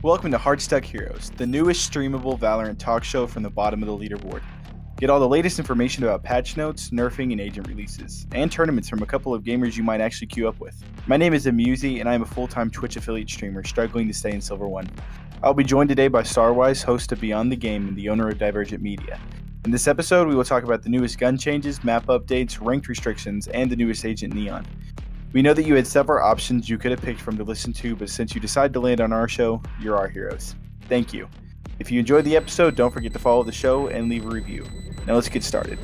Welcome to Hardstuck Heroes, the newest streamable Valorant talk show from the bottom of the leaderboard. Get all the latest information about patch notes, nerfing, and agent releases, and tournaments from a couple of gamers you might actually queue up with. My name is Amusey, and I am a full-time Twitch affiliate streamer struggling to stay in Silver 1. I'll be joined today by Starwise, host of Beyond the Game and the owner of Divergent Media. In this episode, we will talk about the newest gun changes, map updates, ranked restrictions, and the newest Agent Neon. We know that you had several options you could have picked from to listen to, but since you decided to land on our show, you're our heroes. Thank you. If you enjoyed the episode, don't forget to follow the show and leave a review. Now let's get started.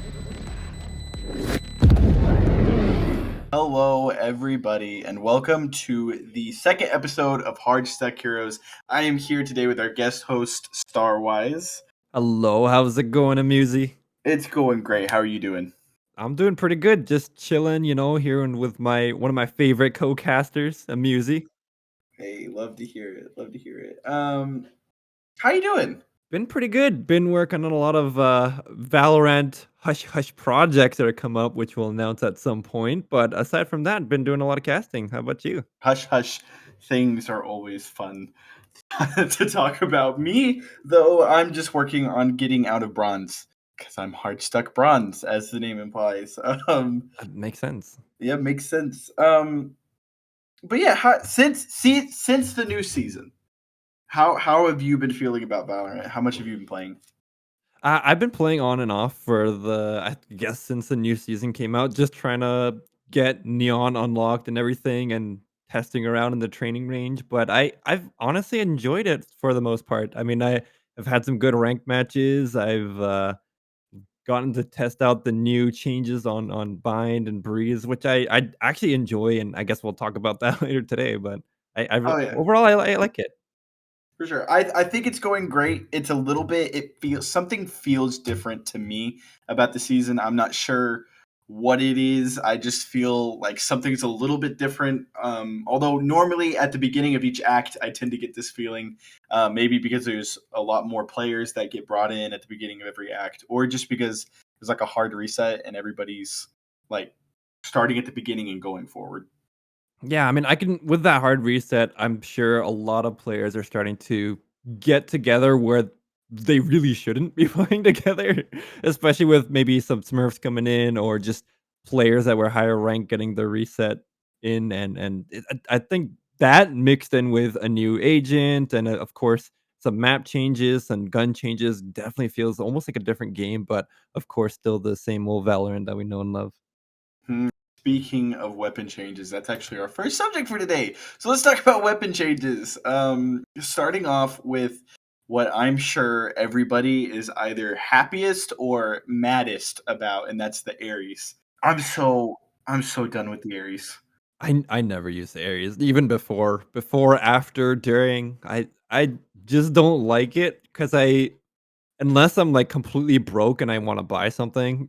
Hello, everybody, and welcome to the second episode of Hardstuck Heroes. I am here today with our guest host, Starwise. Hello, how's it going, Amusey? It's going great. How are you doing? I'm doing pretty good. Just chilling, here and with one of my favorite co-casters, Amusey. Hey, love to hear it. Love to hear it. How you doing? Been pretty good. Been working on a lot of Valorant hush hush projects that are come up, which we'll announce at some point. But aside from that, been doing a lot of casting. How about you? Hush hush things are always fun to talk about. Me, though, I'm just working on getting out of bronze because I'm hard stuck bronze, as the name implies. Makes sense. Yeah, makes sense. But yeah, since the new season, how have you been feeling about Valorant? How much have you been playing? I've been playing on and off for I guess since the new season came out, just trying to get Neon unlocked and everything and testing around in the training range. But I've honestly enjoyed it for the most part. I mean, I've had some good ranked matches. I've gotten to test out the new changes on Bind and Breeze, which I actually enjoy, and I guess we'll talk about that later today. But Oh yeah, overall I like it. for sure. I think it's going great. It's a little bit. Something feels different to me about the season. I'm not sure what it is. I just feel like something's a little bit different. Although normally at the beginning of each act, I tend to get this feeling. Maybe because there's a lot more players that get brought in at the beginning of every act, or just because there's like a hard reset and everybody's like starting at the beginning and going forward. Yeah, I mean, I can with that hard reset, I'm sure a lot of players are starting to get together where they really shouldn't be playing together, especially with maybe some Smurfs coming in or just players that were higher ranked getting the reset in, I think that mixed in with a new agent and of course some map changes and gun changes definitely feels almost like a different game, but of course still the same old Valorant that we know and love. Hmm. Speaking of weapon changes, that's actually our first subject for today. So let's talk about weapon changes. Starting off with what I'm sure everybody is either happiest or maddest about, and that's the Ares. I'm so done with the Ares. I never use the Aries, even before, after, during. I just don't like it because I unless I'm like completely broke and I want to buy something,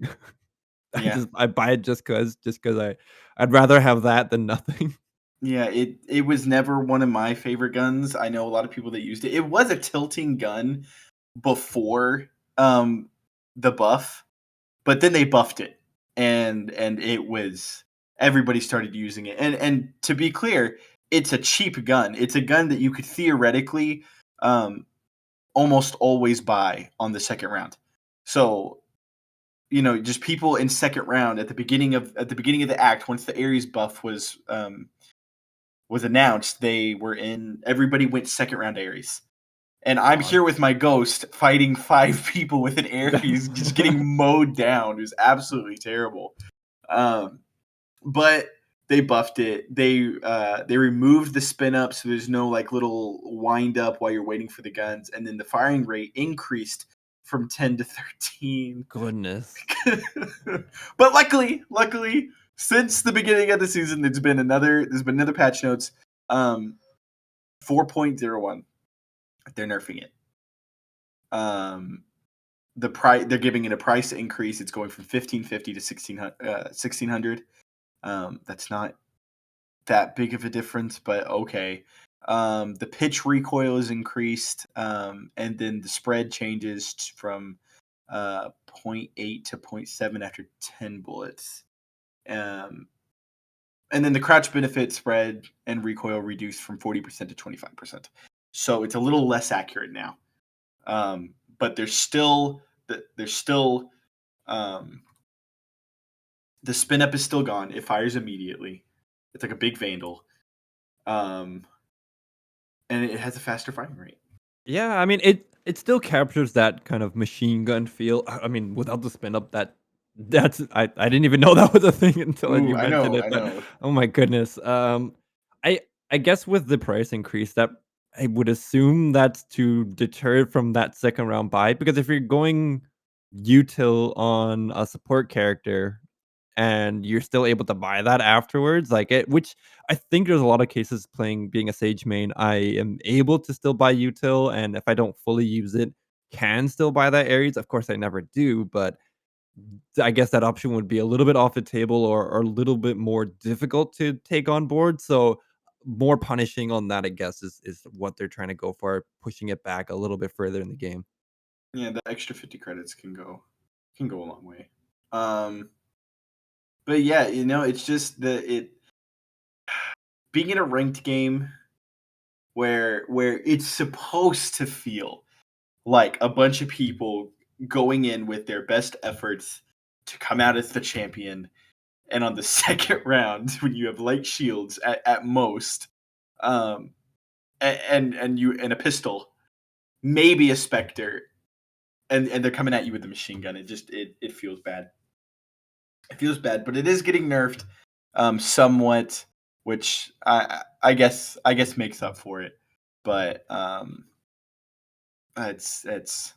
Yeah. I buy it just cause I'd rather have that than nothing. Yeah, it was never one of my favorite guns. I know a lot of people that used it. It was a tilting gun before the buff, but then they buffed it, and it was everybody started using it. And to be clear, it's a cheap gun. It's a gun that you could theoretically um, almost always buy on the second round. So just people in second round at the beginning of the act, once the Ares buff was announced, everybody went second round Ares. And I'm Aw. here with my ghost fighting 5 people with an Ares, just getting mowed down. It was absolutely terrible. Um, but they buffed it. They removed the spin up, so there's no like little wind up while you're waiting for the guns, and then the firing rate increased from 10 to 13. Goodness. But luckily, since the beginning of the season, there's been another patch notes. 4.01. They're nerfing it. Um, they're giving it a price increase. It's going from 1550 to 1600. That's not that big of a difference, but okay. The pitch recoil is increased, and then the spread changes from zero point 0.8 to 0.7 after 10 bullets. Um, and then the crouch benefit spread and recoil reduced from 40% to 25%. so it's a little less accurate now. But there's still um, the spin up is still gone. It fires immediately. It's like a big vandal, and it has a faster firing rate. Yeah, I mean it still captures that kind of machine gun feel. I mean, without the spin up, that's I didn't even know that was a thing until Ooh, you mentioned it. I But know. oh my goodness, I I guess with the price increase, that I would assume that's to deter from that second round buy, because if you're going util on a support character and you're still able to buy that afterwards, like it, which I think there's a lot of cases playing being a Sage main, I am able to still buy util, and if I don't fully use it, can still buy that Ares. Of course, I never do, but I guess that option would be a little bit off the table, or a little bit more difficult to take on board. So more punishing on that, I guess, is what they're trying to go for, pushing it back a little bit further in the game. Yeah, the extra 50 credits can go a long way. But yeah, it's just being in a ranked game where it's supposed to feel like a bunch of people going in with their best efforts to come out as the champion, and on the second round when you have light shields at most, um and you and a pistol, maybe a specter, and they're coming at you with the machine gun, it feels bad. It feels bad, but it is getting nerfed somewhat, which I guess makes up for it. But it's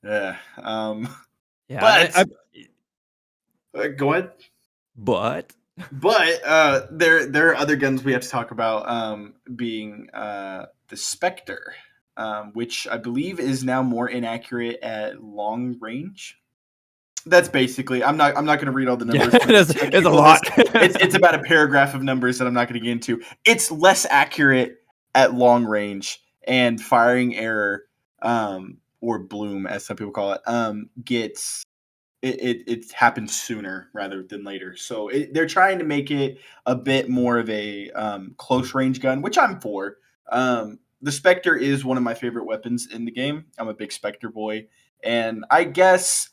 Yeah, and but go ahead. but But there are other guns we have to talk about, being the Spectre, which I believe is now more inaccurate at long range. That's basically. I'm not going to read all the yeah, numbers. it's a lot. It's about a paragraph of numbers that I'm not going to get into. It's less accurate at long range, and firing error, or bloom as some people call it, gets it happens sooner rather than later. So they're trying to make it a bit more of a close range gun, which I'm for. The Spectre is one of my favorite weapons in the game. I'm a big Spectre boy, and I guess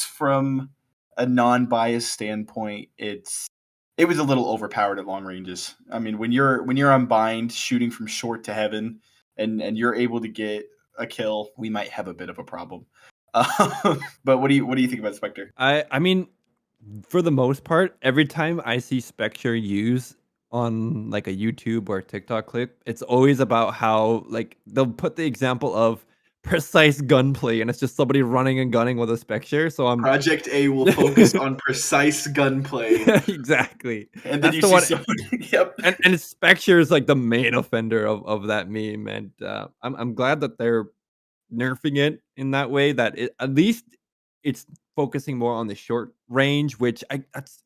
from a non-biased standpoint, it was a little overpowered at long ranges. I mean, when you're unbind shooting from short to heaven, and you're able to get a kill, we might have a bit of a problem. But what do you think about Spectre? I mean, for the most part, every time I see Spectre use on like a YouTube or TikTok clip, it's always about how, like, they'll put the example of precise gunplay, and it's just somebody running and gunning with a Spectre. So I'm Project A will focus on precise gunplay, exactly. and then That's you the see one. somebody. Yep. And Spectre is like the main offender of that meme, and I'm glad that they're nerfing it in that way, that it, at least it's focusing more on the short range, which I that's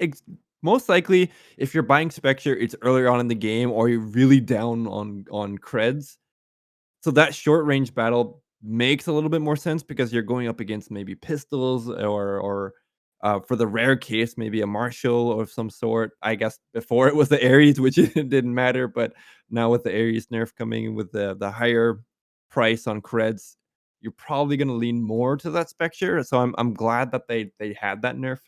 ex- most likely, if you're buying Spectre, it's earlier on in the game, or you're really down on creds. So that short range battle makes a little bit more sense, because you're going up against maybe pistols, or for the rare case, maybe a Marshall of some sort. I guess before it was the Ares, which it didn't matter, but now with the Ares nerf coming in with the higher price on creds, you're probably going to lean more to that Spectre. So I'm glad that they had that nerf.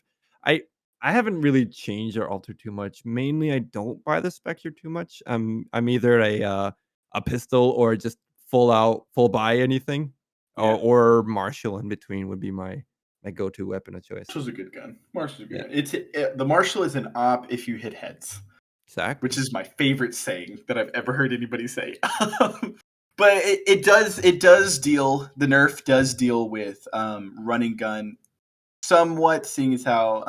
I I haven't really changed or altered too much. Mainly, I don't buy the Spectre too much. I'm either a pistol, or just full buy anything, Yeah. or Marshall in between would be my go-to weapon of choice. Marshall's a good gun. Marshall's a good Yeah, gun. The Marshall is an op if you hit heads, which exactly. is my favorite saying that I've ever heard anybody say. But it does deal. The nerf does deal with running gun somewhat, seeing as how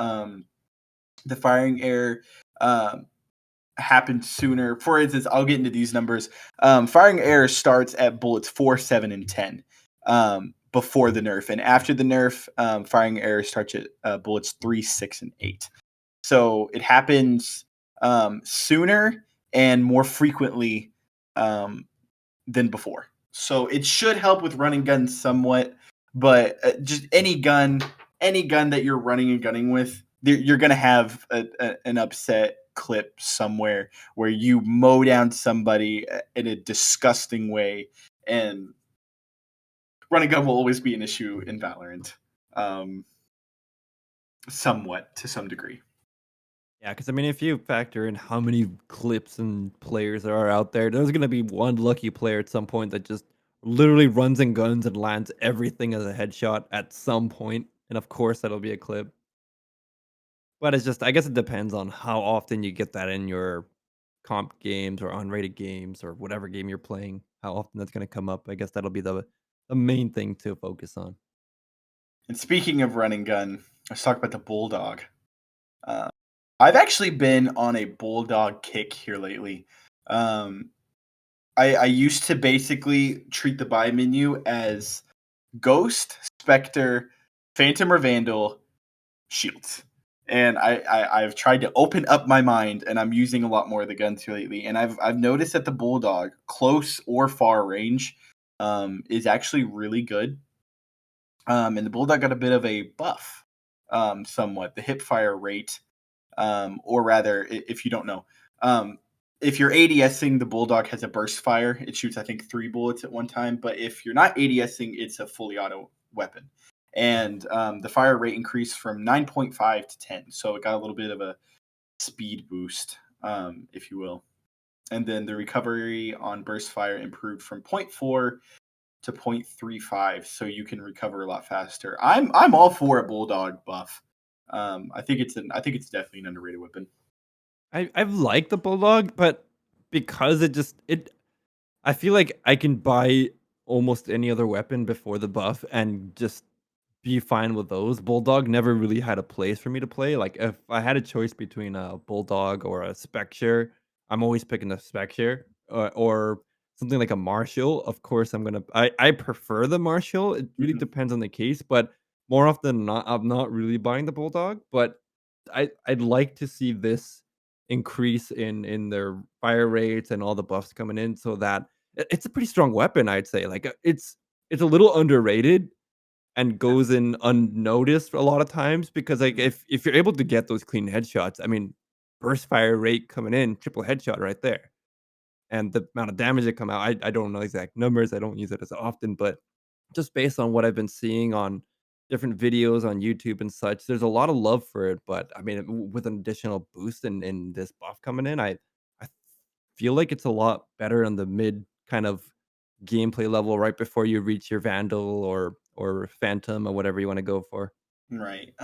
the firing error um, happened sooner. For instance, I'll get into these numbers. Firing error starts at bullets 4, 7, and 10 before the nerf, and after the nerf, firing error starts at bullets 3, 6, and 8. So it happens sooner and more frequently um, than before. So it should help with running guns somewhat, but just any gun that you're running and gunning with, you're going to have an upset clip somewhere where you mow down somebody in a disgusting way, and running gun will always be an issue in Valorant, somewhat to some degree. Yeah, because I mean, if you factor in how many clips and players there are out there, there's gonna be one lucky player at some point that just literally runs and guns and lands everything as a headshot at some point, and of course that'll be a clip. But it's just, I guess it depends on how often you get that in your comp games or unrated games or whatever game you're playing. How often that's gonna come up. I guess that'll be the main thing to focus on. And speaking of running gun, let's talk about the Bulldog. Uh, I've actually been on a Bulldog kick here lately. Um, I used to basically treat the buy menu as Ghost, Spectre, Phantom or Vandal, Shields. And I've tried to open up my mind, and I'm using a lot more of the guns here lately. And I've noticed that the Bulldog, close or far range, is actually really good. And the Bulldog got a bit of a buff, somewhat. The hip fire rate, or rather, if you don't know, if you're ADSing, the Bulldog has a burst fire. It shoots, I think, 3 bullets at one time. But if you're not ADSing, it's a fully auto weapon. And the fire rate increased from 9.5 to 10. So it got a little bit of a speed boost, if you will. And then the recovery on burst fire improved from 0.4 to 0.35, so you can recover a lot faster. I'm all for a Bulldog buff. I think it's definitely an underrated weapon. I've liked the Bulldog, but because it I feel like I can buy almost any other weapon before the buff and just be fine with those. Bulldog never really had a place for me to play. Like if I had a choice between a Bulldog or a Spectre, I'm always picking the Spectre or something like a Marshall. Of course, I prefer the Marshall. It really Mhm. depends on the case, but more often than not, I'm not really buying the Bulldog. But I'd like to see this increase in their fire rates and all the buffs coming in so that it's a pretty strong weapon, I'd say. Like it's a little underrated and Yeah. goes in unnoticed a lot of times because, like, if you're able to get those clean headshots, I mean, burst fire rate coming in, triple headshot right there, and the amount of damage that come out, I don't know exact numbers, I don't use it as often, but just based on what I've been seeing on different videos on YouTube and such, there's a lot of love for it, but, I mean, with an additional boost in this buff coming in, I feel like it's a lot better on the mid kind of gameplay level right before you reach your Vandal or Phantom or whatever you wanna go for. Right.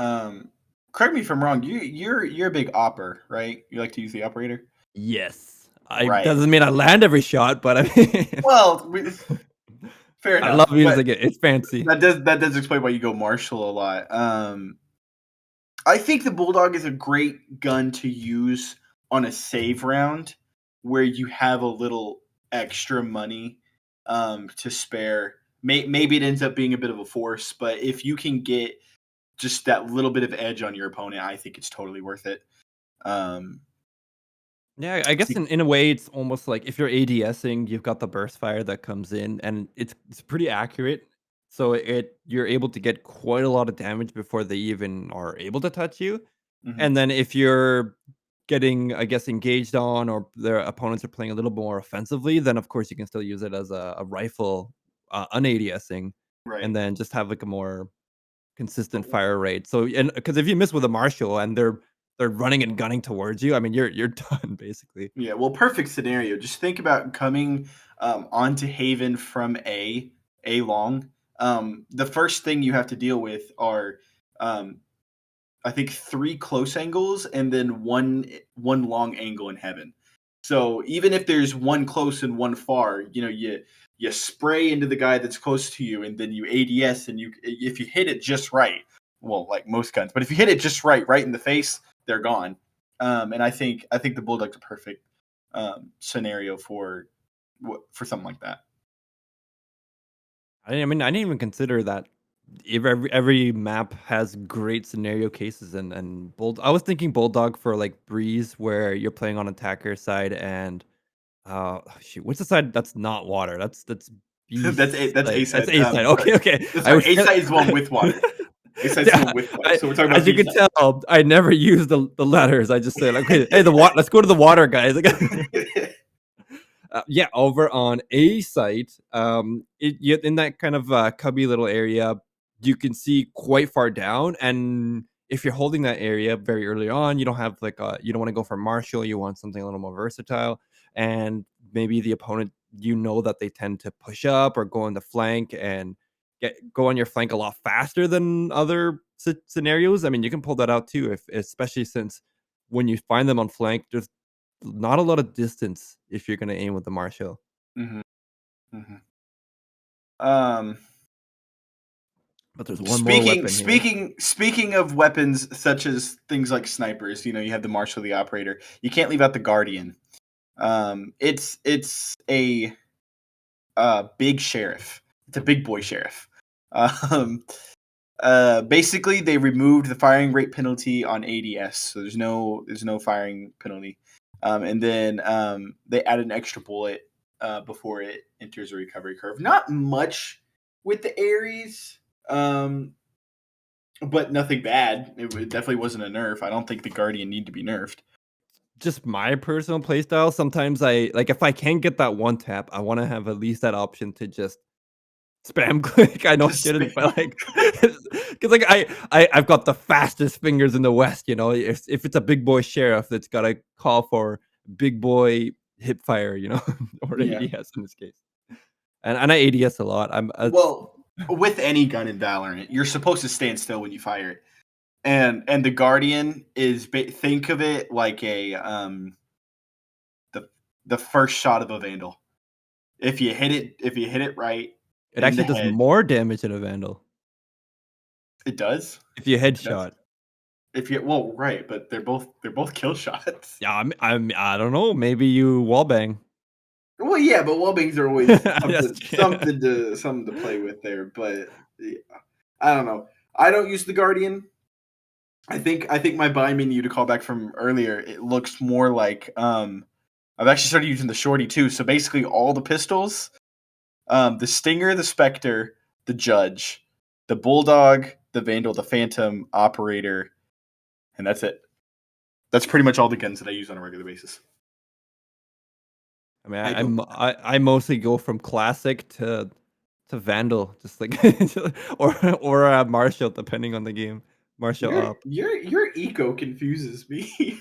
Correct me if I'm wrong. You're a big opper, right? You like to use the operator, Yes. I right? doesn't mean I land every shot, but I mean, Well, fair I love enough, but using it. It's fancy. that does explain why you go Marshall a lot. I think the Bulldog is a great gun to use on a save round where you have a little extra money to spare. Maybe it ends up being a bit of a force, but if you can get just that little bit of edge on your opponent, I think it's totally worth it. Um, Yeah, I guess see- in a way, it's almost like if you're ADSing, you've got the burst fire that comes in, and it's pretty accurate. So you're able to get quite a lot of damage before they even are able to touch you. mhm. And then if you're getting, I guess, engaged on or their opponents are playing a little more offensively, then of course you can still use it as a rifle, un-ADSing, Right. and then just have like a more consistent fire rate. So and because if you miss with a Marshal and they're running and gunning towards you, I mean you're done basically. Yeah, well, perfect scenario. Just think about coming onto Haven from A long. The first thing you have to deal with are, um, I think, 3 close angles and then one long angle in Heaven. So even if there's one close and one far, you spray into the guy that's close to you, and then you ADS, and if you hit it just right, well, like most guns, but if you hit it just right in the face, they're gone. And I think the Bulldog's a perfect scenario for something like that. I mean, I didn't even consider that if every map has great scenario cases and I was thinking Bulldog for like Breeze where you're playing on attacker side and shoot, what's the side that's not water? That's B That's A side. That's side. A side. Sorry, Okay, okay. I sorry. was A side is the one with water. Besides Yeah, someone with flank. So we're talking as about you can defense. tell, I never use the letters. I just say like, okay, hey, let's go to the water, guys. Yeah, over on A site, in that kind of cubby little area, you can see quite far down. And if you're holding that area very early on, you don't have like you don't want to go for Marshall. You want something a little more versatile, and maybe the opponent, that they tend to push up or go on the flank and go on your flank a lot faster than other scenarios. I mean, you can pull that out too, if especially since when you find them on flank, there's not a lot of distance if you're gonna aim with the Marshall. Mhm, mhm. Um, But there's one more speaking weapon here. speaking speaking of weapons such as things like snipers, you have the Marshal, the Operator. You can't leave out the Guardian. It's a big sheriff. It's a big boy sheriff. Um, basically, they removed the firing rate penalty on ADS, so there's no firing penalty. And then they added an extra bullet before it enters a recovery curve. Not much with the Ares, but nothing bad. It definitely wasn't a nerf. I don't think the Guardian need to be nerfed. Just my personal playstyle, sometimes I like if I can't get that one tap, I wanna have at least that option to just spam click. I know I Just shouldn't, but spam. like, because like I've got the fastest fingers in the West. If it's a big boy sheriff that's gotta call for big boy hip fire, or Yeah. ADS in this case. And I ADS a lot. Well, with any gun in Valorant, you're supposed to stand still when you fire it. And the Guardian is think of it like the first shot of a Vandal. If you hit it right it in the actually does head, more damage than a Vandal it does. if you It does. headshot. If you well, right, but they're both kill shots. Yeah, I don't know. Maybe you wallbang. Well, yeah, but wallbangs are always Yes, something yeah. something to play with there. But yeah, I don't know. I don't use the Guardian. I think my buy menu, to call back from earlier, it looks more like I've actually started using the shorty too. So basically all the pistols, the Stinger, the Spectre, the Judge, the Bulldog, the Vandal, the Phantom, Operator, and that's it. That's pretty much all the guns that I use on a regular basis. I mean, I don't. I mostly go from classic to Vandal, just like or Marshall, depending on the game. Marshall Your up. your eco confuses me.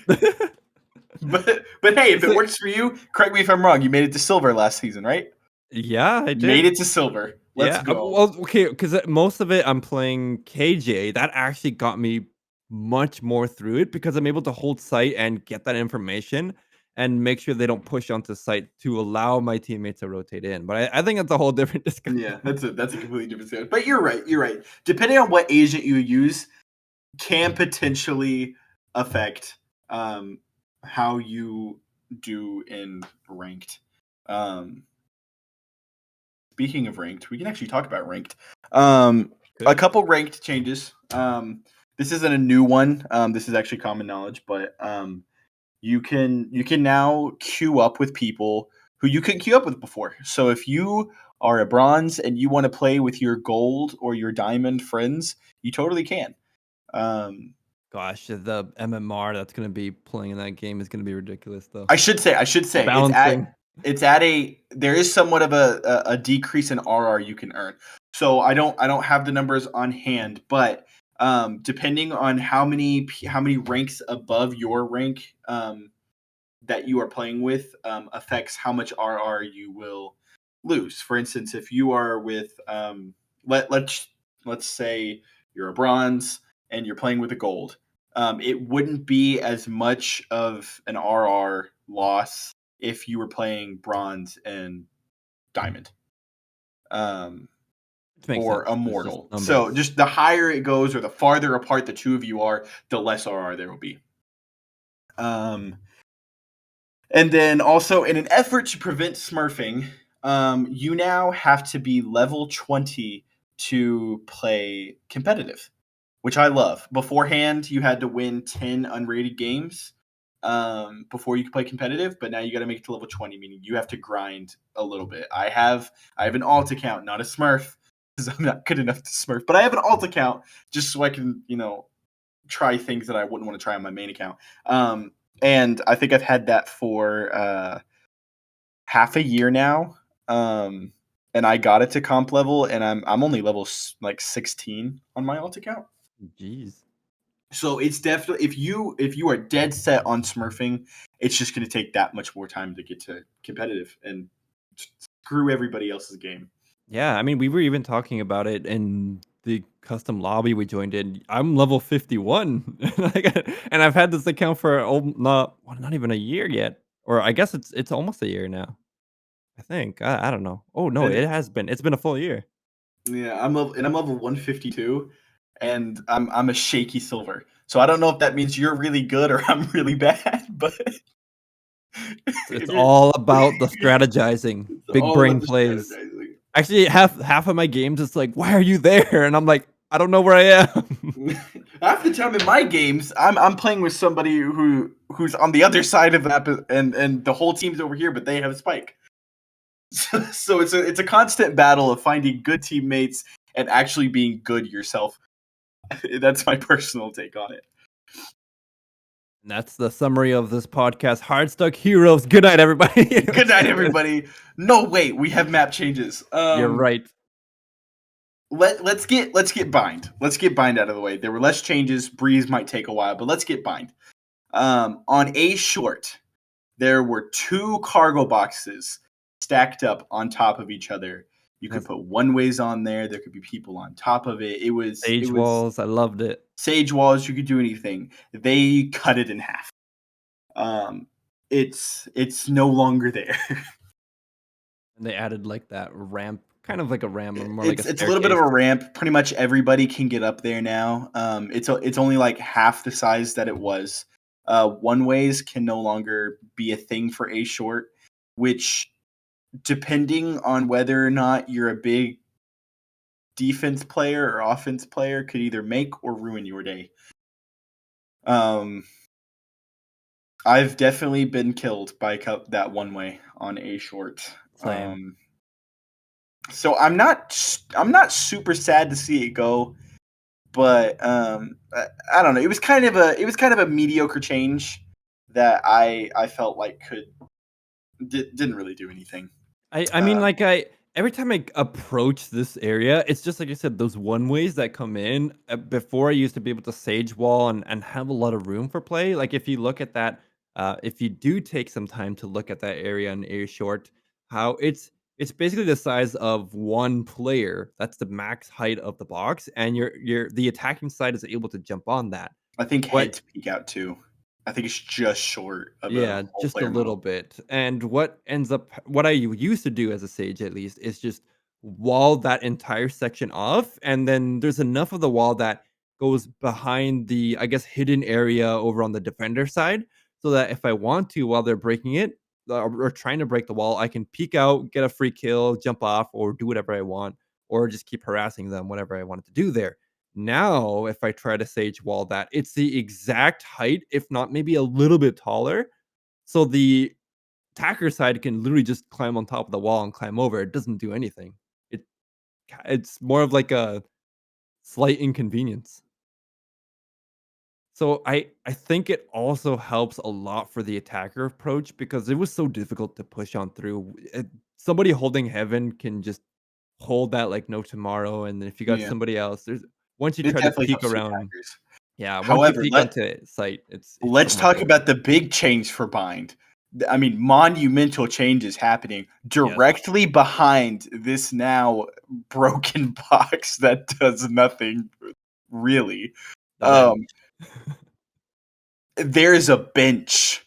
But hey, if It's it like, works for you, correct me if I'm wrong. You made it to silver last season, right? yeah, I You made did. it to silver. Let's Yeah, go. well, okay, because most of it I'm playing KJ. That actually got me much more through it because I'm able to hold sight and get that information and make sure they don't push onto site to allow my teammates to rotate in. But I think that's a whole different Yeah, discussion. that's a completely different story. But you're right. You're right. Depending on what agent you use, can potentially affect how you do in ranked. Um, speaking of ranked, we can actually talk about ranked. A Good. couple ranked changes. This isn't a new one. This is actually common knowledge, but you can now queue up with people who you couldn't queue up with before. So if you are a bronze and you want to play with your gold or your diamond friends, you totally can. Um, Gosh, the MMR that's gonna be playing in that game is gonna be ridiculous, though. I should say Balancing. it's at a there is somewhat of a decrease in RR you can earn. So I don't have the numbers on hand, but depending on how many ranks above your rank that you are playing with affects how much RR you will lose. For instance, if you are with let's say you're a bronze and you're playing with a gold, it wouldn't be as much of an RR loss if you were playing bronze and diamond. Um, Which makes or sense. It's just immortal. So numbers. just the higher it goes or the farther apart the two of you are, the less RR there will be. Um, And then also, in an effort to prevent smurfing, you now have to be level 20 to play competitive, which I love. Beforehand, you had to win 10 unrated games before you could play competitive, but now you got to make it to level 20, meaning you have to grind a little bit. I have an alt account, not a smurf. because I'm not good enough to Smurf. But I have an alt account just so I can, try things that I wouldn't want to try on my main account. And I think I've had that for half a year now. And I got it to comp level, and I'm only level like 16 on my alt account. Jeez. So it's definitely if you are dead set on smurfing, it's just going to take that much more time to get to competitive and screw everybody else's game. Yeah, I mean, we were even talking about it in the custom lobby we joined in. I'm level 51, and I've had this account for not even a year yet, or I guess it's almost a year now. I think I don't know. Oh no, And it has been. It's been a full year. yeah, I'm level 152, and I'm a shaky silver. So I don't know if that means you're really good or I'm really bad, but It's if you're, all about the strategizing, it's big all about brain the plays. strategizing. Actually, half of my games, it's like, why are you there? And I'm like, I don't know where I am. Half the time in my games, I'm playing with somebody who's on the other side of the map, and the whole team's over here, but they have a spike. So it's a constant battle of finding good teammates and actually being good yourself. That's my personal take on it. And that's the summary of this podcast. Hardstuck Heroes. Good night, everybody. Good night, everybody. No, wait, we have map changes. You're right. Let's get bind. Let's get bind out of the way. There were less changes. Breeze might take a while, but let's get bind. On a short, there were 2 cargo boxes stacked up on top of each other. You could Yes. put one ways on there. There could be people on top of it. Sage walls. I loved it. Sage walls. You could do anything. They cut it in half. It's no longer there. And they added like that ramp, kind of like a ramp, or more like a It's a little bit of staircase. a ramp. Pretty much everybody can get up there now. It's only like half the size that it was. One ways can no longer be a thing for a short, which, depending on whether or not you're a big defense player or offense player, could either make or ruin your day. I've definitely been killed by that one way on a short. Same. So I'm not super sad to see it go, but I don't know. It was kind of a mediocre change that I felt like didn't really do anything. I mean, like, I every time I approach this area, it's just like I said, those one ways that come in. Before I used to be able to sage wall and have a lot of room for play. Like if you look at that, if you do take some time to look at that area in area short, how it's basically the size of one player. That's the max height of the box, and the attacking side is able to jump on that. I think What heads peek out too. I think it's just short of a Yeah, whole just a player little model. bit. And what I used to do as a sage at least is just wall that entire section off, and then there's enough of the wall that goes behind the, I guess, hidden area over on the defender side, so that if I want to while they're breaking it, or trying to break the wall, I can peek out, get a free kill, jump off, or do whatever I want, or just keep harassing them, whatever I wanted to do there. Now, if I try to sage wall that, it's the exact height, if not maybe a little bit taller, so the attacker side can literally just climb on top of the wall and climb over. It doesn't do anything. It it's more of like a slight inconvenience. So I think it also helps a lot for the attacker approach because it was so difficult to push on through. Somebody holding heaven can just hold that like no tomorrow, and if you got Yeah, somebody else, there's once you it try to definitely peek helps the around, attackers. yeah, once you However, peek onto sight, it's so let's much talk better. about the big change for bind. I mean, monumental changes happening Yes, directly behind this now broken box that does nothing really. the bench. Um, there's a bench.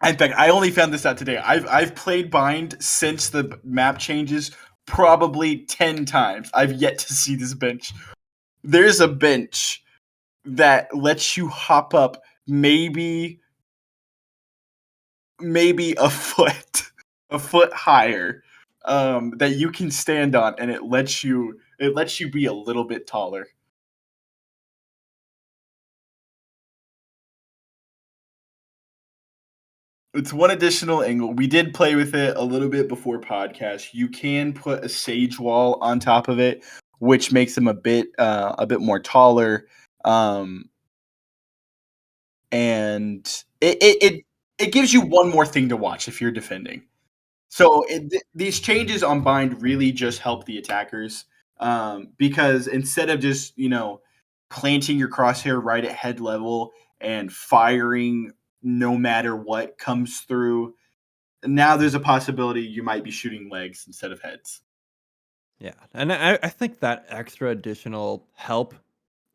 In fact, I only found this out today. I've played bind since the map changes probably 10 times. I've yet to see this bench. There's a bench that lets you hop up maybe a foot higher, that you can stand on, and it lets you be a little bit taller. It's one additional angle. We did play with it a little bit before podcast. You can put a sage wall on top of it, which makes them a bit more taller. Um, and it gives you one more thing to watch if you're defending. So these changes on bind really just help the attackers, because instead of just planting your crosshair right at head level and firing no matter what comes through, now there's a possibility you might be shooting legs instead of heads. Yeah, and I think that extra additional help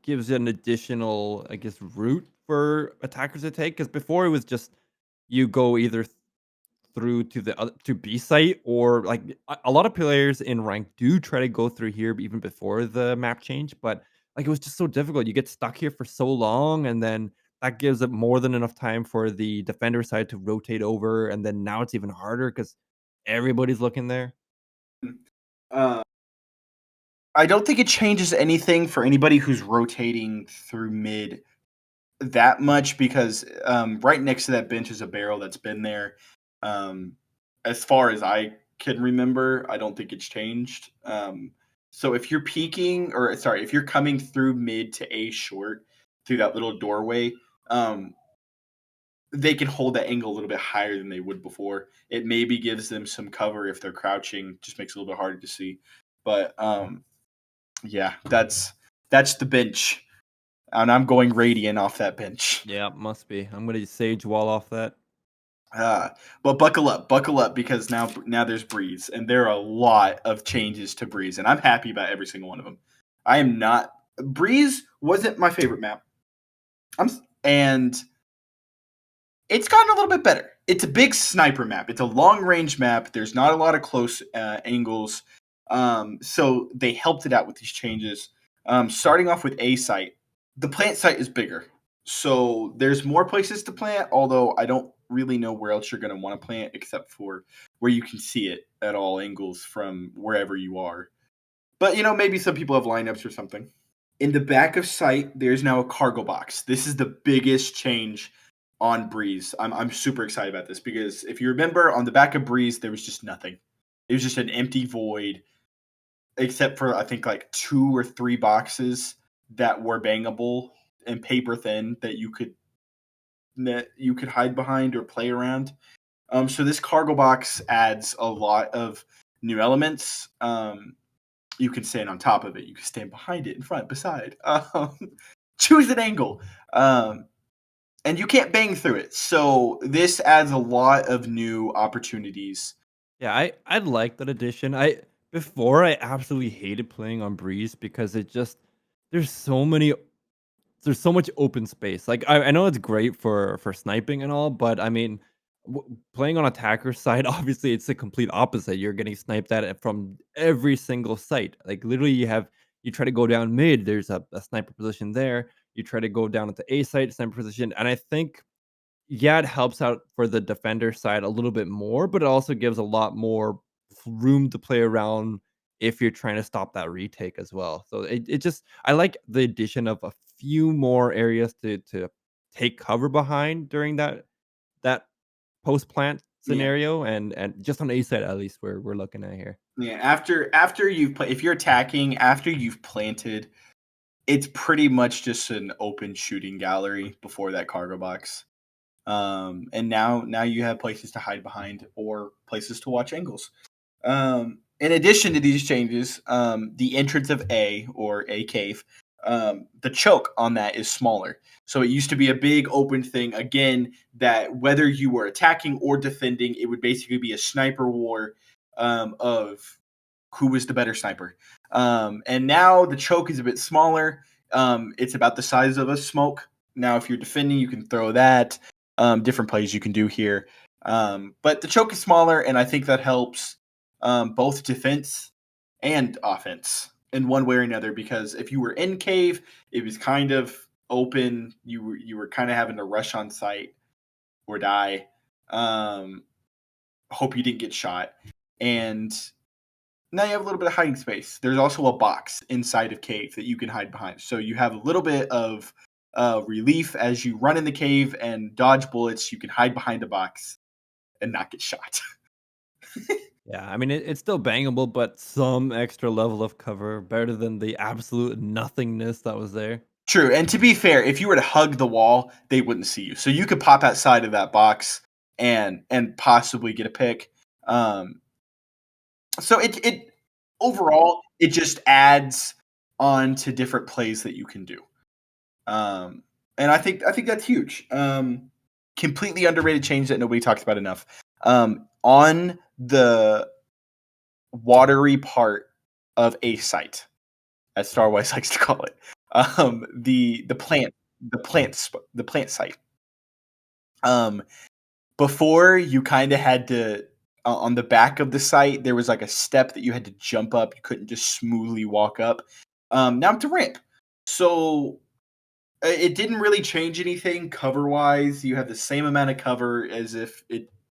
gives an additional, I guess, route for attackers to take. Because before it was just you go either through to the other to B site, or like a lot of players in rank do try to go through here even before the map change, but like it was just so difficult. You get stuck here for so long, and then that gives it more than enough time for the defender side to rotate over, and then now it's even harder because everybody's looking there. Uh, I don't think it changes anything for anybody who's rotating through mid that much because right next to that bench is a barrel that's been there. Um, as far as I can remember, I don't think it's changed. So if you're peeking, or sorry, if you're coming through mid to A short through that little doorway, um, they can hold that angle a little bit higher than they would before. It maybe gives them some cover if they're crouching, just makes it a little bit harder to see. But yeah, that's the bench, and I'm going Radiant off that bench. Yeah, must be. I'm gonna sage wall off that. Uh, but buckle up, because now there's Breeze, and there are a lot of changes to Breeze, and I'm happy about every single one of them. I am not Breeze wasn't my favorite map. And it's gotten a little bit better. It's a big sniper map. It's a long range map. There's not a lot of close angles, so they helped it out with these changes. Starting off with A site, the plant site is bigger, so there's more places to plant. Although I don't really know where else you're going to want to plant except for where you can see it at all angles from wherever you are. But maybe some people have lineups or something. In the back of site, there's now a cargo box. This is the biggest change on Breeze. I'm super excited about this because if you remember, on the back of Breeze, there was just nothing. It was just an empty void, except for I think like 2 or 3 boxes that were bangable and paper thin that you could hide behind or play around. So this cargo box adds a lot of new elements. You can stand on top of it. You can stand behind it, in front, beside. Choose an angle. And you can't bang through it. So this adds a lot of new opportunities. Yeah, I like that addition. I before I absolutely hated playing on Breeze because it just there's so many there's so much open space. Like I know it's great for sniping and all, but I mean, playing on attacker side, obviously it's the complete opposite. You're getting sniped at it from every single site. Like literally, you try to go down mid, there's a sniper position there. You try to go down at the A site, sniper position, and I think yeah, it helps out for the defender side a little bit more, but it also gives a lot more room to play around if you're trying to stop that retake as well. So it just I like the addition of a few more areas to take cover behind during that post plant Yeah, scenario, and just on A side at least we're looking at here. yeah. After you've if you're attacking after you've planted, it's pretty much just an open shooting gallery before that cargo box. And now you have places to hide behind or places to watch angles. In addition to these changes, the entrance of A, or A cave, the choke on that is smaller. So it used to be a big open thing. Again, that whether you were attacking or defending, it would basically be a sniper war of who was the better sniper. And now the choke is a bit smaller. It's about the size of a smoke. Now, if you're defending, you can throw that. Different plays you can do here. But the choke is smaller, and I think that helps both defense and offense in one way or another. Because if you were in cave, it was kind of open. You were kind of having to rush on site or die. Um, Hope you didn't get shot, and now you have a little bit of hiding space. There's also a box inside of cave that you can hide behind, so you have a little bit of relief as you run in the cave and dodge bullets. You can hide behind a box. and not get shot. Yeah, I mean, it's still bangable, but some extra level of cover better than the absolute nothingness that was there. True, and to be fair, if you were to hug the wall, they wouldn't see you. So you could pop outside of that box and possibly get a pick. Um, so it overall it just adds on to different plays that you can do. Um, and I think that's huge. Completely underrated change that nobody talks about enough. On the watery part of a site, as Starwise likes to call it, the plant site. Um, Before you kind of had to on the back of the site there was like a step that you had to jump up. You couldn't just smoothly walk up. Now it's a ramp. So it didn't really change anything cover wise. You have the same amount of cover as if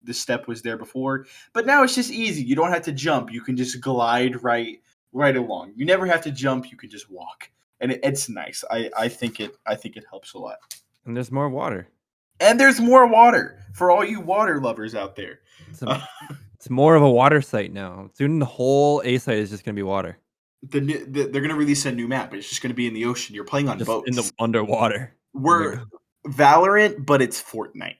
the step was there before, but now it's just easy. You don't have to jump. You can just glide right along. You never have to jump. You can just walk, and it's nice. I think it helps a lot. And there's more water. And there's more water for all you water lovers out there. It's, a, Uh, it's more of a water site now. Soon the whole A site is just going to be water. they're gonna release a new map, but it's just gonna be in the ocean. You're playing on Just in the boats. underwater. Oh my We're god. Valorant, but it's Fortnite.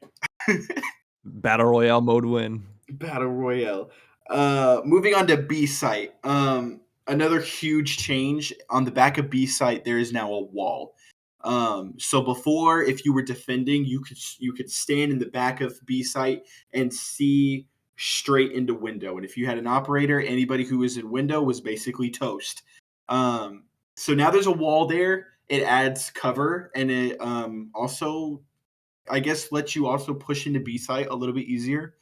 Battle Royale mode win. Battle Royale. Moving on to B site. Another huge change on the back of B site. There is now a wall. So before, if you were defending, you could stand in the back of B site and see straight into window. And if you had an operator, anybody who was in window was basically toast. So now there's a wall there. It adds cover, and it also, I guess, lets you also push into B site a little bit easier.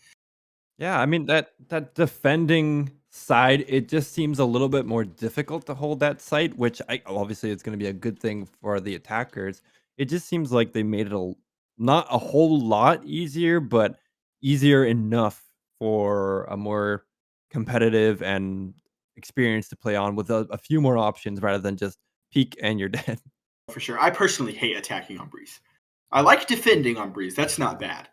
Yeah, I mean that defending side, it just seems a little bit more difficult to hold that site, which obviously it's going to be a good thing for the attackers. It just seems like they made it not a whole lot easier, but easier enough for a more competitive and experience to play on with a few more options rather than just peek and you're dead. For sure. I personally hate attacking on Breeze. I like defending on Breeze. That's not bad.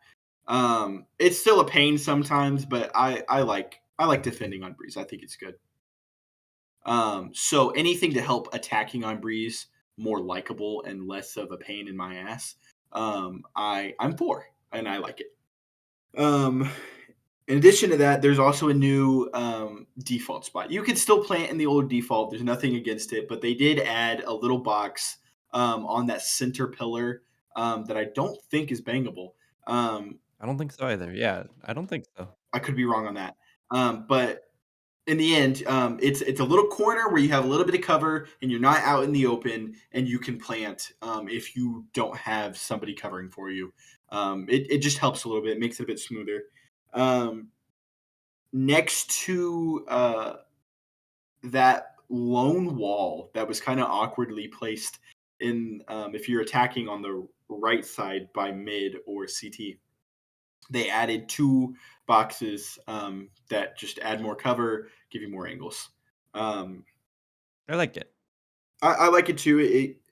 It's still a pain sometimes, but I like defending on Breeze. I think it's good. So anything to help attacking on Breeze more likable and less of a pain in my ass, I'm for, and I like it. Um, in addition to that, there's also a new default spot. You could still plant in the old default. There's nothing against it, but they did add a little box on that center pillar that I don't think is bangable. Um, I don't think so either. Yeah, I don't think so. I could be wrong on that. But in the end, it's a little corner where you have a little bit of cover and you're not out in the open, and you can plant if you don't have somebody covering for you. It just helps a little bit. It makes it a bit smoother. Um, Next to that lone wall that was kind of awkwardly placed in, if you're attacking on the right side by mid or CT, they added two boxes that just add more cover, give you more angles. Um, I like it. I like it too.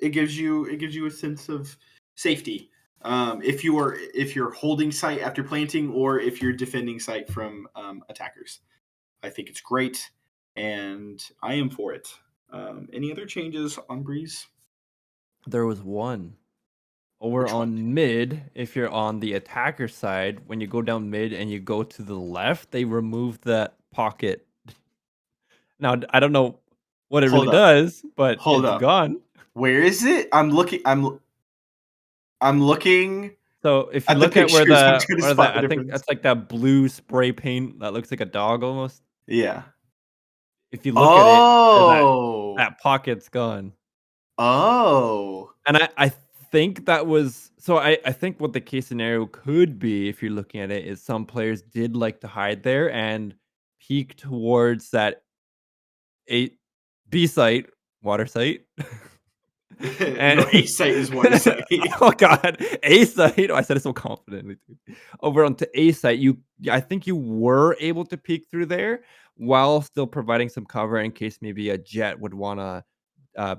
It gives you a sense of safety. If you're holding site after planting, or if you're defending site from attackers. I think it's great, and I am for it. Any other changes on Breeze? There was one. Over Which one? on mid, if you're on the attacker side, when you go down mid and you go to the left, they remove that pocket. Now, I don't know what it really Hold up. does, but Hold it's up. gone. Where is it? I'm looking So if you at the look at where pictures. I'm trying to spot that, the I think difference. that's like that blue spray paint that looks like a dog almost. Yeah. If you look at it, Oh. that pocket's gone. Oh. And I think that was so I think what the case scenario could be if you're looking at it is some players did like to hide there and peek towards that A B site, water site. No, A And site is water site. oh god, A site. Oh, I said it so confidently too. Over onto A site, I think you were able to peek through there while still providing some cover in case maybe a jet would wanna, uh,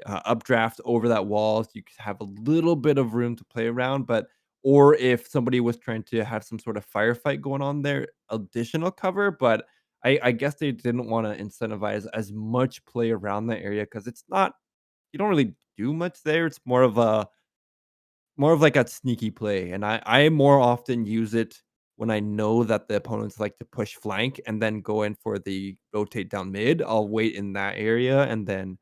updraft over that wall, so you could have a little bit of room to play around, but or if somebody was trying to have some sort of firefight going on there, additional cover. But I guess they didn't want to incentivize as much play around the area because it's not you don't really do much there. It's more of like a sneaky play, and I more often use it when I know that the opponents like to push flank and then go in for the rotate down mid. I'll wait in that area and then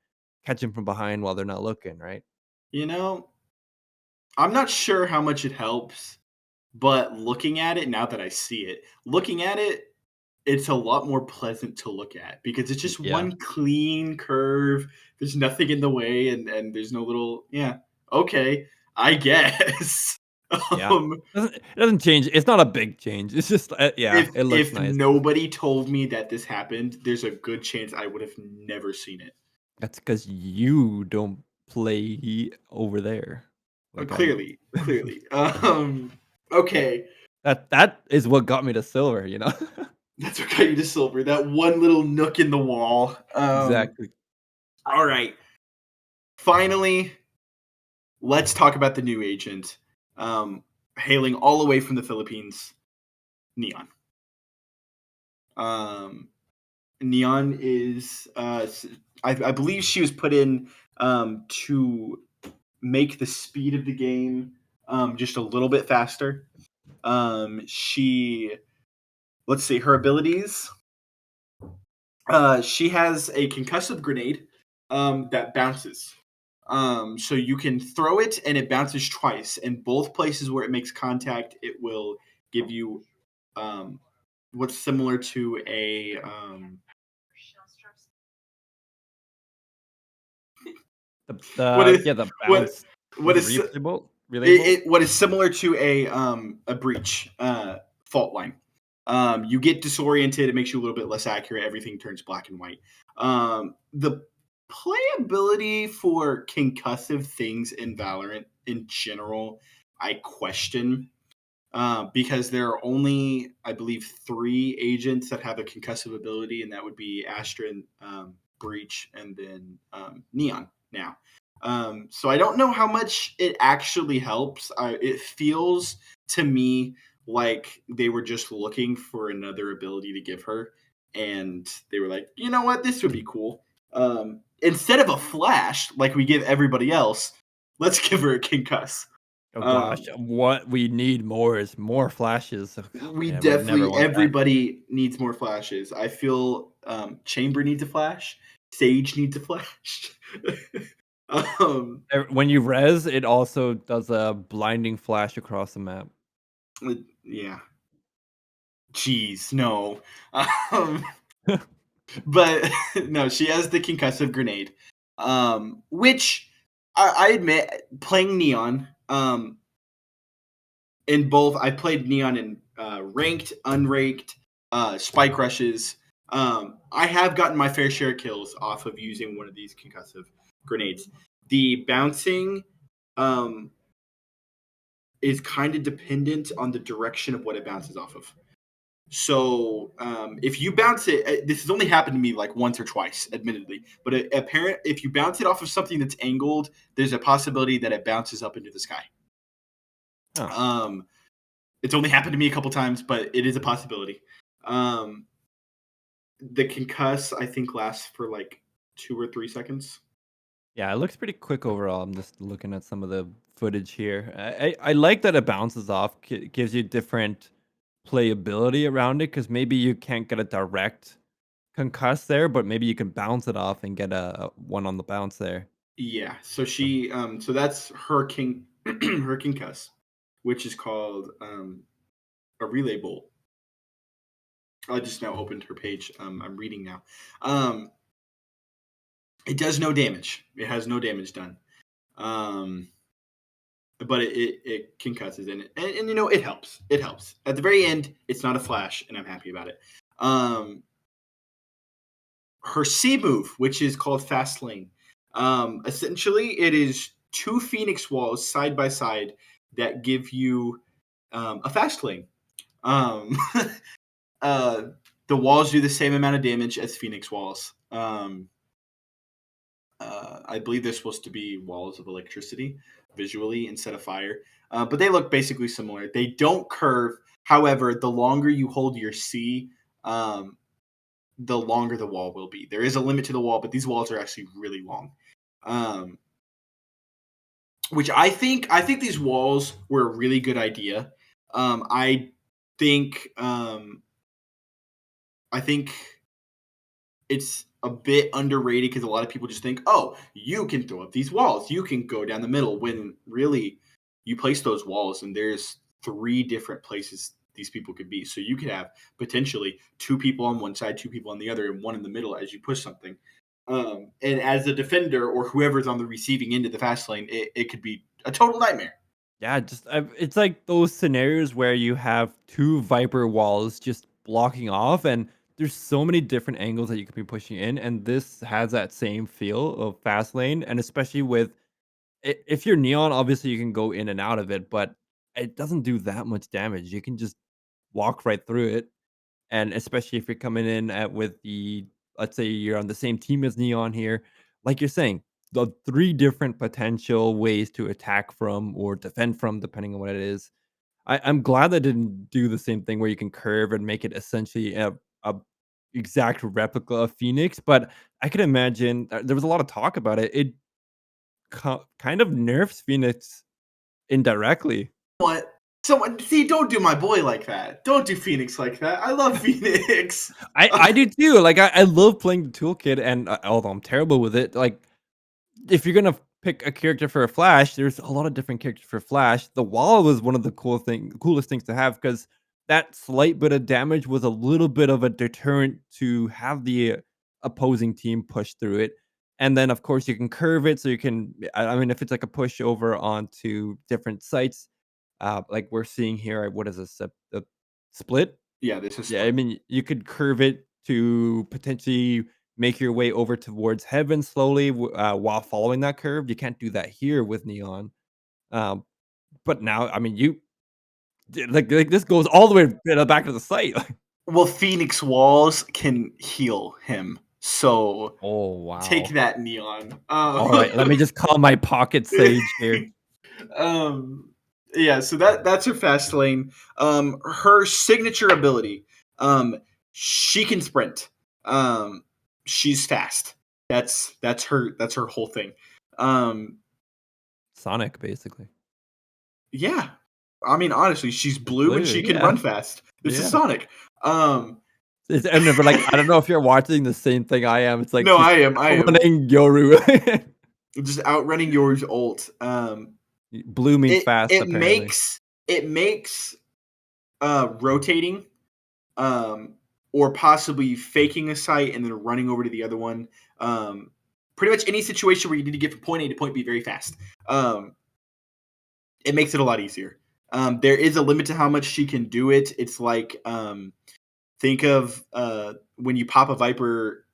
catch them from behind while they're not looking, right? You know, I'm not sure how much it helps, but looking at it now that I see it, looking at it, it's a lot more pleasant to look at because it's just Yeah. one clean curve. There's nothing in the way, and there's no little yeah. Okay, I guess. Yeah. um, It doesn't change. It's not a big change. It's just yeah, if it looks if nice. nobody told me that this happened, there's a good chance I would have never seen it. That's because you don't play over there like I do. Clearly. Okay, That is what got me to silver, you know? that's what got you to silver. That one little nook in the wall. Exactly. All right. Finally, let's talk about the new agent, hailing all the way from the Philippines, Neon. Um, Neon is, I believe she was put in to make the speed of the game just a little bit faster. Let's see, her abilities. She has a concussive grenade that bounces. So you can throw it and it bounces twice. And both places where it makes contact, it will give you what's similar to a what is The what bounce what was it is replayable? Relatable? what is similar to a breach fault line. You get disoriented. It makes you a little bit less accurate. Everything turns black and white. The playability for concussive things in Valorant in general, I question because there are only, I believe, 3 agents that have a concussive ability, and that would be Astra, Breach, and then Neon now. So I don't know how much it actually helps. It feels to me like they were just looking for another ability to give her, and they were like, you know what, this would be cool. Instead of a flash like we give everybody else, let's give her a concuss. Oh gosh, Um, what we need more is more flashes. Oh, God, we I would never definitely want that. everybody needs more flashes. I feel Chamber needs a flash. Sage needs a flash. um, When you res, it also does a blinding flash across the map. yeah. Jeez, no. Um, but no, she has the concussive grenade, which I admit playing Neon. In both, I played Neon in ranked, unranked, spike rushes. I have gotten my fair share of kills off of using one of these concussive grenades. The bouncing um, is kind of dependent on the direction of what it bounces off of. So if you bounce it, this has only happened to me like once or twice, admittedly. But if you bounce it off of something that's angled, there's a possibility that it bounces up into the sky. Oh. Um, It's only happened to me a couple times, but it is a possibility. Um, the concuss, I think, lasts for like 2 or 3 seconds. Yeah, it looks pretty quick overall. I'm just looking at some of the footage here. I like that it bounces off, gives you different playability around it because maybe you can't get a direct concuss there, but maybe you can bounce it off and get a one on the bounce there. Yeah, so So, so that's her her concuss, which is called a relay bolt. I just now opened her page. I'm reading now. Um, it does no damage. It has no damage done. Um, but it concusses and you know it helps. It helps. At the very end, it's not a flash, and I'm happy about it. Um, her C move, which is called Fast Lane. Essentially, it is 2 Phoenix walls side by side that give you a fast lane. Um, uh, the walls do the same amount of damage as Phoenix walls. I believe they're supposed to be walls of electricity visually instead of fire, but they look basically similar. They don't curve. However, the longer you hold your C, the longer the wall will be. There is a limit to the wall, but these walls are actually really long. Which I think these walls were a really good idea. I think it's a bit underrated because a lot of people just think, oh, you can throw up these walls, you can go down the middle, when really you place those walls and there's 3 different places these people could be. So you could have potentially 2 people on one side, 2 people on the other, and 1 in the middle as you push something. And as a defender or whoever's on the receiving end of the fast lane, it could be a total nightmare. Yeah, it's like those scenarios where you have 2 Viper walls just blocking off, and there's so many different angles that you could be pushing in, and this has that same feel of fast lane, and especially with if you're Neon, obviously you can go in and out of it, but it doesn't do that much damage. You can just walk right through it. And especially if you're coming in at with the let's say you're on the same team as Neon here, like you're saying, the 3 different potential ways to attack from or defend from, depending on what it is. I'm glad they didn't do the same thing where you can curve and make it essentially a exact replica of Phoenix, but I can imagine there was a lot of talk about it. It kind of nerfs Phoenix indirectly. What? So see, don't do my boy like that. Don't do Phoenix like that. I love Phoenix. I do too. Like I love playing the toolkit, and although I'm terrible with it, like if you're gonna pick a character for a Flash, there's a lot of different characters for Flash. The wall was one of the coolest things to have because that slight bit of damage was a little bit of a deterrent to have the opposing team push through it. And then, of course, you can curve it so you can. I mean, if it's like a push over onto different sites, like we're seeing here, what is this? A split? Yeah, this is Yeah, I mean, you could curve it to potentially make your way over towards heaven slowly while following that curve. You can't do that here with Neon. Um, but now, I mean, like this goes all the way back to the site. well, Phoenix walls can heal him. So Oh take wow! that, Neon. All right, let me just call my pocket sage here. um, yeah. So that's her fast lane. Her signature ability. She can sprint. She's fast. That's her whole thing. Um, Sonic, basically. yeah. I mean, honestly, she's blue and Blue, she can yeah, run fast. This is yeah. Sonic. And never like I don't know if you're watching the same thing I am. It's like No, she's I am. I am running Yoru. just outrunning yours ult. Blue means It fast, it apparently. makes it makes rotating, or possibly faking a site and then running over to the other one. Pretty much any situation where you need to get from point A to point B very fast. It makes it a lot easier. There is a limit to how much she can do it. It's like think of when you pop a Viper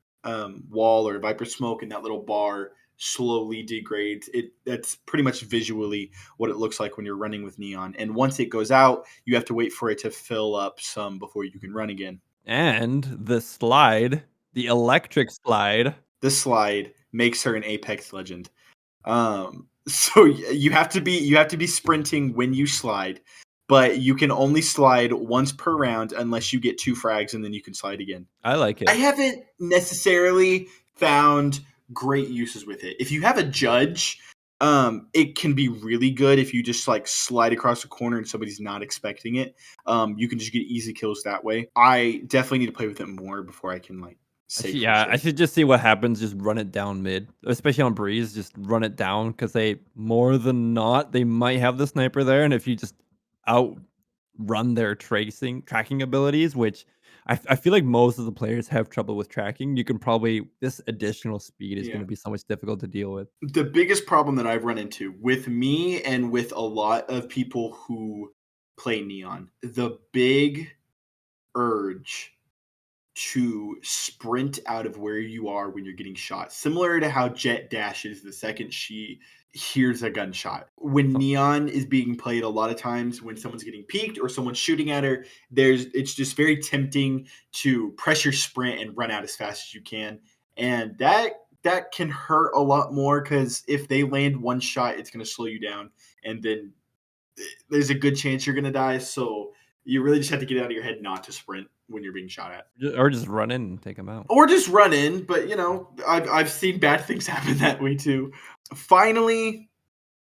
wall or Viper smoke and that little bar slowly degrades. That's pretty much visually what it looks like when you're running with Neon. And once it goes out, you have to wait for it to fill up some before you can run again. And the slide, the electric slide. This slide makes her an Apex legend. So you have to be sprinting when you slide, but you can only slide once per round unless you get 2 frags and then you can slide again. I like I it. haven't necessarily found great uses with it. If you have a judge, it can be really good if you just like slide across the corner and somebody's not expecting it. You can just get easy kills that way. I definitely need to play with it more before I can like say for I sure. should just see what happens. Just run it down mid, especially on Breeze. Just run it down because they more than not they might have the sniper there, and if you just outrun their tracking abilities, which I feel like most of the players have trouble with tracking, you can probably this additional speed is going Yeah. to be so much difficult to deal with. The biggest problem that I've run into with me and with a lot of people who play Neon, the big urge to sprint out of where you are when you're getting shot. Similar to how Jet dashes the second she hears a gunshot. When Neon is being played a lot of times when someone's getting peeked or someone's shooting at her, it's just very tempting to press your sprint and run out as fast as you can. And that that can hurt a lot more because if they land one shot, it's going to slow you down, and then there's a good chance you're going to die. So you really just have to get out of your head not to sprint when you're being shot at. Or just run in and take them out. Or just run in, but I've seen bad things happen that way too. Finally,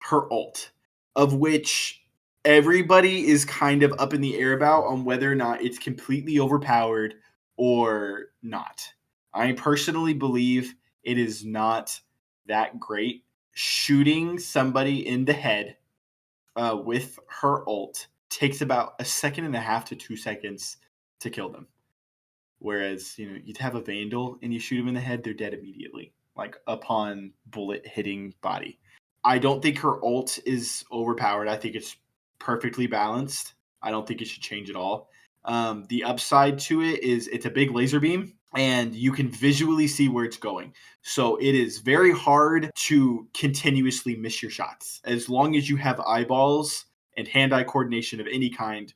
her ult, of which everybody is kind of up in the air about on whether or not it's completely overpowered or not. I personally believe it is not that great. Shooting somebody in the head with her ult takes about 1.5 to 2 seconds to kill them. Whereas, you'd have a Vandal and you shoot them in the head, they're dead immediately, like upon bullet hitting body. I don't think her ult is overpowered. I think it's perfectly balanced. I don't think it should change at all. The upside to it is it's a big laser beam and you can visually see where it's going. So it is very hard to continuously miss your shots. As long as you have eyeballs and hand-eye coordination of any kind,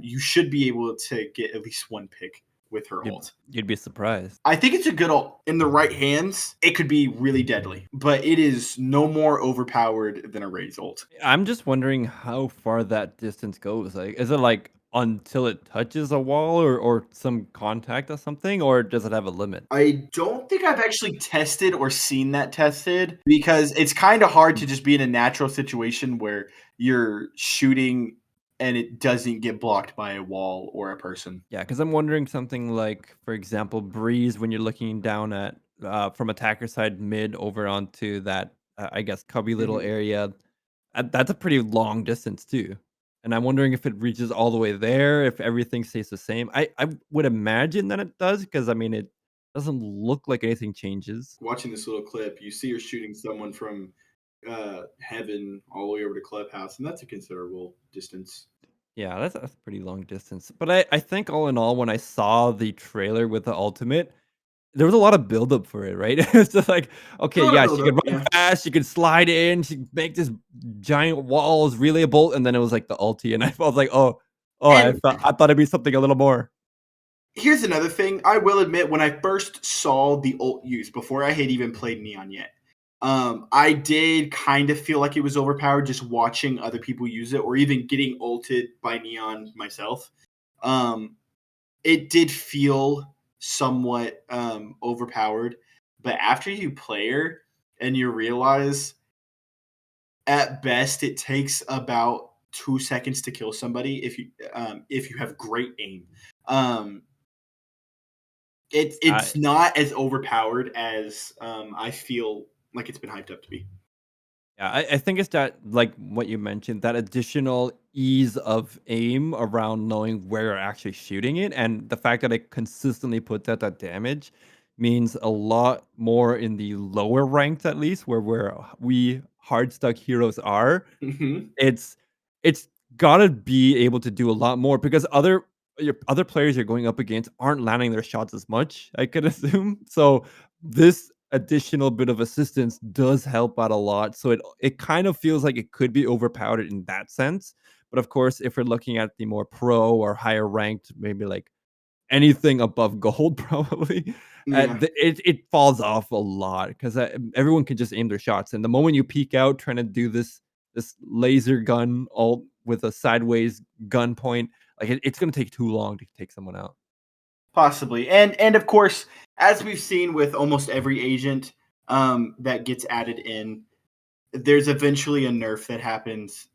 you should be able to get at least one pick with her ult. You'd be surprised. I think it's a good ult. In the right hands, it could be really deadly, but it is no more overpowered than a Raze ult. I'm just wondering how far that distance goes. Like, is it like until it touches a wall or some contact or something, or does it have a limit? I don't think I've actually tested or seen that tested because it's kind of hard to just be in a natural situation where you're shooting and it doesn't get blocked by a wall or a person. Yeah, because I'm wondering something like, for example, Breeze, when you're looking down at from attacker side mid over onto that, I guess, cubby little area, that's a pretty long distance too. And I'm wondering if it reaches all the way there, if everything stays the same. I would imagine that it does, because I mean, it doesn't look like anything changes. Watching this little clip, you see her shooting someone from heaven all the way over to clubhouse, and that's a considerable distance. Yeah, that's a pretty long distance. But I think all in all, when I saw the trailer with the ultimate, there was a lot of buildup for it, right? It's just like, okay, A lot yeah, of she could buildup, run yeah. fast, she could slide in, she could make this giant walls, relay a bolt, and then it was like the ulti, and I was like, And I thought it'd be something a little more. here's another thing. I will admit, when I first saw the ult use, before I had even played Neon yet, I did kind of feel like it was overpowered just watching other people use it, or even getting ulted by Neon myself. It did feel somewhat overpowered, but after you play her and you realize at best it takes about 2 seconds to kill somebody if you have great aim. It's not as overpowered as I feel like it's been hyped up to be. Yeah, I think it's that, like what you mentioned, that additional ease of aim around knowing where you're actually shooting it, and the fact that it consistently puts out that damage means a lot more in the lower ranks, at least, where we Hardstuck Heroes are. Mm-hmm. It's gotta be able to do a lot more, because other players you're going up against aren't landing their shots as much, I could assume. So this additional bit of assistance does help out a lot. So it kind of feels like it could be overpowered in that sense. But of course, if we're looking at the more pro or higher ranked, maybe like anything above gold, probably, Yeah. it falls off a lot, because everyone can just aim their shots. And the moment you peek out trying to do this laser gun all with a sideways gun point, like it's gonna take too long to take someone out. Possibly. And of course, as we've seen with almost every agent that gets added in, there's eventually a nerf that happens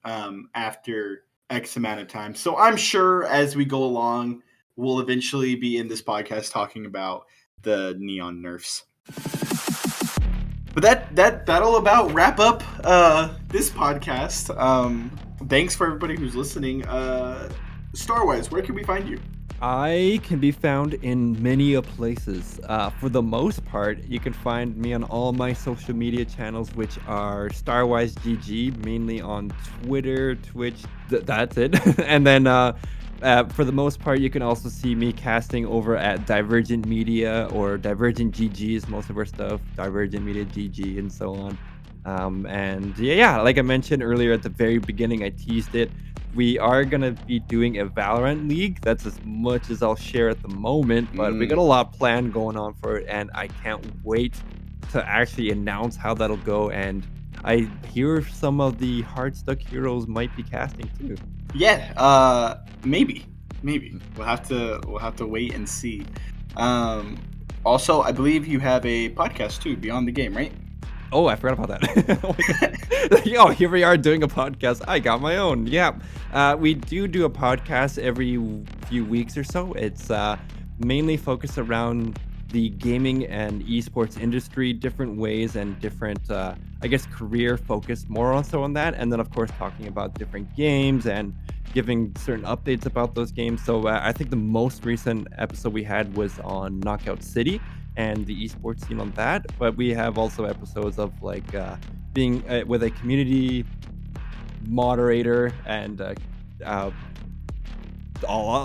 after X amount of time. So I'm sure as we go along, we'll eventually be in this podcast talking about the Neon nerfs. But that'll about wrap up this podcast. Thanks for everybody who's listening. Starwise, where can we find you? I can be found in many places. For the most part, you can find me on all my social media channels, which are Starwise GG, mainly on Twitter, Twitch. That's it. And then for the most part, you can also see me casting over at Divergent Media, or Divergent GG is most of our stuff, Divergent Media GG, and so on. And yeah, like I mentioned earlier at the very beginning, I teased it. We are going to be doing a Valorant league. That's as much as I'll share at the moment, but we got a lot planned going on for it, and I can't wait to actually announce how that'll go. And I hear some of the Hardstuck Heroes might be casting too. Yeah, maybe we'll have to wait and see. Also, I believe you have a podcast too, Beyond the Game, right? Oh, I forgot about that. Oh my God. Oh, here we are doing a podcast. I got my own. Yeah. We do a podcast every few weeks or so. It's mainly focused around the gaming and esports industry, different ways and different, I guess, career focused more also on that. And then, of course, talking about different games and giving certain updates about those games. So I think the most recent episode we had was on Knockout City and the esports scene on that. But we have also episodes of like being with a community moderator and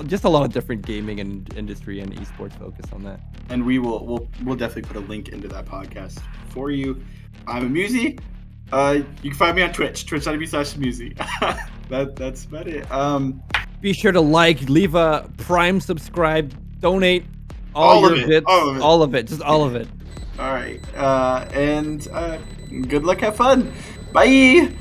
just a lot of different gaming and industry and esports focus on that. And we'll definitely put a link into that podcast for you. I'm Amusey. You can find me on Twitch, twitch.tv/Amusey. That's about it. Be sure to like, leave a Prime subscribe, donate all your bits, all of it, just all of it. All right, and good luck, have fun, bye.